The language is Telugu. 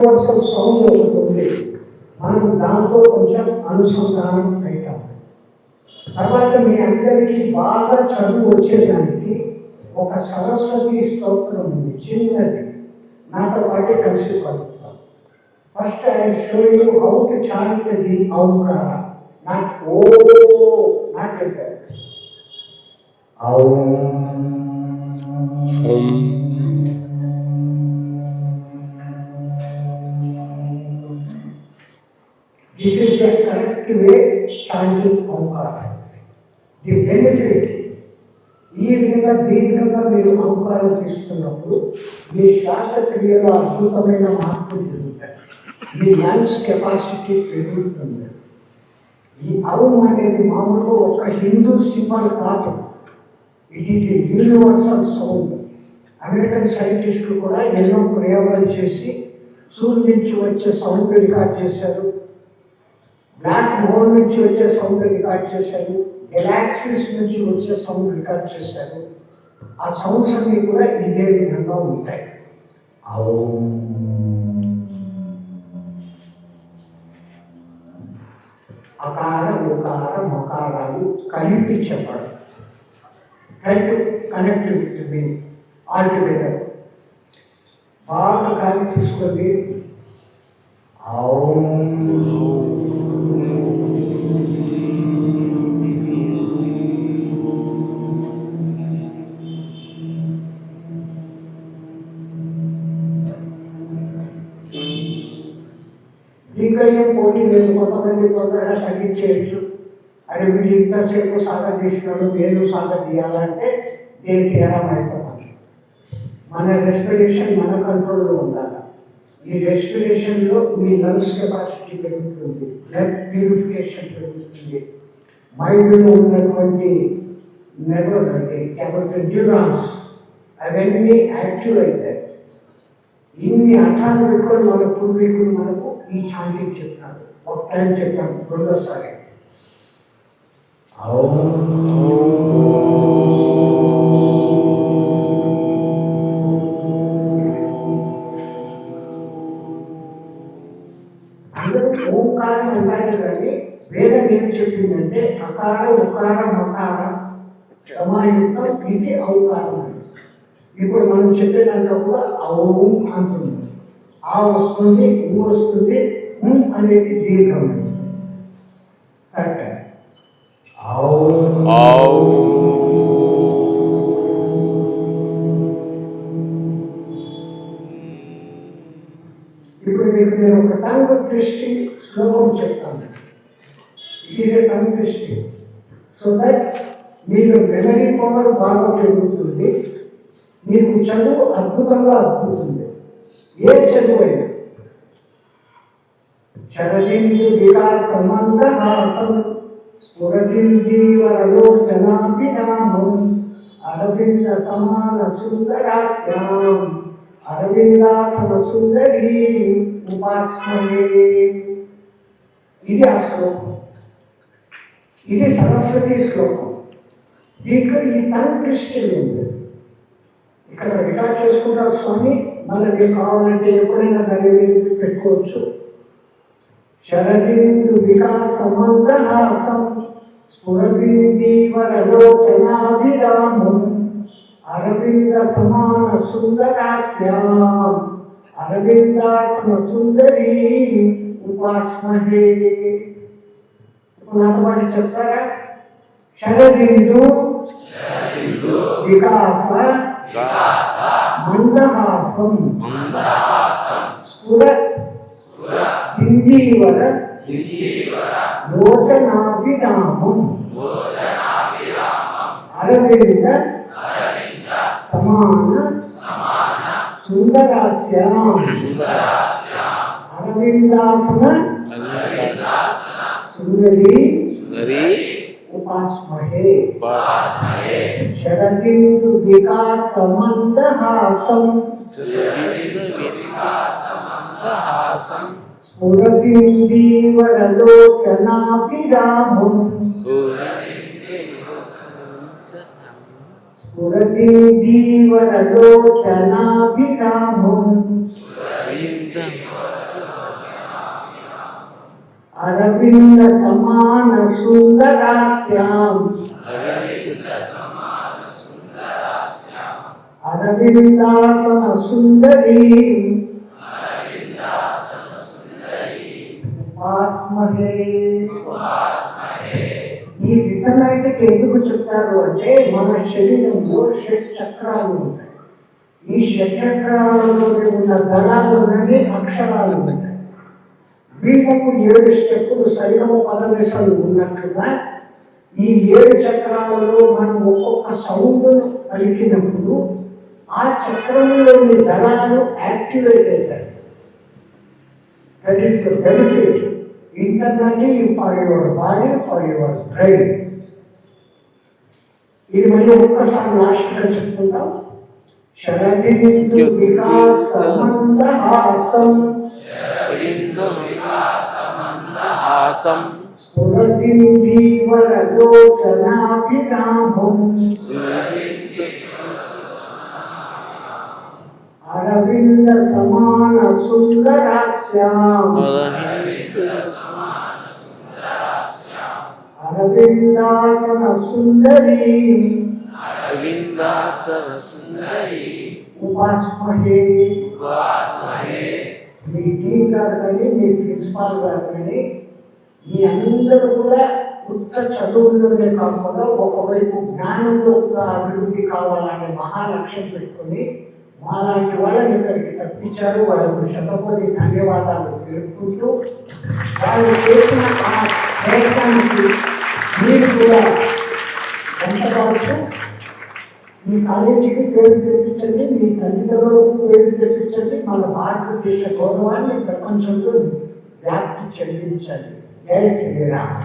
యూనివర్సల్ సౌండ్ ఒకటి ఉంది, మనం దాంతో కొంచెం అనుసంధానం అవుతాం. తర్వాత మీ అందరికీ బాగా చదువు వచ్చేదానికి ఒక సరస్వతి స్తోత్రం ఉంది, చిన్నది, నాతో పాటే కలిసి పడుతాం. First I show you how to chant the Omkara, not O, not like that. This is the correct way chanting Omkara. The benefit, ఈ విధంగా దీర్ఘంగా మీరు ఓంకారం తీస్తున్నప్పుడు మీ శ్వాసక్రియలో అద్భుతమైన మార్పులు జరుగుతాయి. మీ లంగ్స్ కెపాసిటీ పెరుగుతుంది. ఈ ఔం అనేది మామూలుగా ఒక హిందూ సింబల్ కాదు, it is a universal sound. American సైంటిస్టులు కూడా ఎన్నో ప్రయోగాలు చేసి సూర్యుడి నుంచి వచ్చే సౌండ్ రికార్డ్ చేశారు, బ్లాక్ హోల్ నుంచి వచ్చే సౌండ్ రికార్డ్ చేశారు, గెలాక్సీస్ నుంచి వచ్చే సౌండ్ రికార్డ్ చేశారు. ఆ సౌండ్స్ అన్నీ కూడా ఇదే విధంగా ఉంటాయి. అకార ఉకార మకారాలు కలిపి చెప్పడం. Try to connect with me all together. బాగా గాలి తీసుకొని దీంట్లో ఏం పోటీ లేదు. కొంతమంది తొందరగా తగ్గించేయచ్చు, అది వీళ్ళు ఇంతసేపు సాధన చేసినాడు నేను సాధన చేయాలంటే నేను చేయడం అయిపోతాను. మన రెస్పిరేషన్ మన కంట్రోల్లో ఉండాలి. ఈ రెస్పిరేషన్లో మీ లంగ్స్ కెపాసిటీ పెరుగుతుంది, బ్లడ్ ప్యూరిఫికేషన్ పెరుగుతుంది, మైండ్లో ఉన్నటువంటి న్యూరాన్స్ అవన్నీ యాక్టివ్ అవుతాయి. ఇన్ని అర్థాలు పెట్టుకొని మన పూర్వీకులు మనకు ఈ చాంటింగ్ చెప్తారు. ఒక టైం చెప్తాను, రెండోసారి అందరూ ఓంకారం అంటారు కానీ వేదం ఏం చెప్పిందంటే అకార ఉకార మకార సమాయుక్తం ఇది ఔకారం. ఇప్పుడు మనం చెప్పేదాంట్లో కూడా ఔం అంటుంది. ఆ వస్తుంది, ఊ వస్తుంది, అనేది దీర్ఘం. ఇప్పుడు మీకు నేను ఒక టంగ్ ట్విస్టింగ్ శ్లోకం చెప్తాను. It is a tongue twisting so that మీరు మెమరీ పవర్ బాగా పెరుగుతుంది, మీకు చదువు అద్భుతంగా అద్భుతుంది. ఏ చదువు అయినా శరదిందు వికాస మందహాసం స్ఫురదిందీవరలోచనాభిరామం అరవింద సమాన సుందరాస్యాం అరవిందాసన సుందరీ ఉపాస్మయే. ఇది ఆ శ్లోకం, ఇది సరస్వతి శ్లోకం. దీంట్లో ఈ టంగ్ ట్విస్టింగ్ ఉంది. ఇక్కడ రికార్డ్ చేసుకుంటారు స్వామి, మళ్ళీ మీకు కావాలంటే ఎప్పుడైనా దాన్ని పెట్టుకోవచ్చు. శరదిందు వికాస మందహాసం స్ఫురదిందీవరలోచనాభిరామం అరవింద సమాన సుందరాస్యాం అరవిందాసన సుందరీ ఉపాస్మహే. ఇప్పుడు నాతో పాటు చెప్తారా? శరదిందు వికాస మందహాసం స్ఫుర దిందీవర లోచనాభిరామం అరవింద సమాన సుందరాస్యాం అరవిందాసన సుందరీ ఉపాస్మహే. శరదిందు వికాస మందహాసం స్ఫురదిందీవరలోచనాభిరామం స్ఫురదిందీవరలోచనాభిరామం అరవింద సమాన సుందరాస్యాం అరవిందాసన సుందరీ ఉపాస్మహే. ఈ రిథమెటిక్ ఎందుకు చెప్తారు అంటే మన శరీరంలో షట్ చక్రాలు ఉంటాయి. ఈ షట్ చక్రాలలో ఉన్న దళాలన్నీ అక్షరాలు ఉంటాయి. వీళ్ళకు 7 స్టెప్పులు సరిగమ పదవిసలు ఉన్నట్లుగా ఈ 7 చక్రాలలో మనం ఒక్కొక్క సౌండ్ను పలికినప్పుడు ఆ చక్రంలోని దళాలు యాక్టివేట్ అవుతాయి. That is the benefit internally for your body, for your brain. ఇది మళ్ళీ ఒక్కసారి లాస్ట్గా చెప్పుకుంటాం. శరదిందు వికాసమందహాసం స్ఫురతిందీవరలోచనాభిరామం అరవింద సమాన సుందరాస్యాం అరవిందాసన సుందరీ ఉపాస్మహే. మీ టీం గారు కానీ మీ ప్రిన్సిపాల్ గారు కానీ మీ అందరూ కూడా ఉత్త చదువుల్లోనే కాకుండా ఒకవైపు జ్ఞానంలో కూడా అభివృద్ధి కావాలనే మహాలక్ష్యం పెట్టుకుని మాలాంటి వాళ్ళని ఇక్కడికి తప్పించారు. వాళ్ళకు శతకోటి ధన్యవాదాలు తెలుపుకుంటూ వాళ్ళు చేసిన ఆ ప్రయత్నానికి మీరు కూడా వెంటబడుతూ మీ కాలేజీకి పేరు తెప్పించండి, మీ తల్లిదండ్రులకు పేరు తెప్పించండి, మన భారతదేశ గౌరవాన్ని ప్రపంచంలో వ్యాప్తి చెందించండి. జై శ్రీరామ్.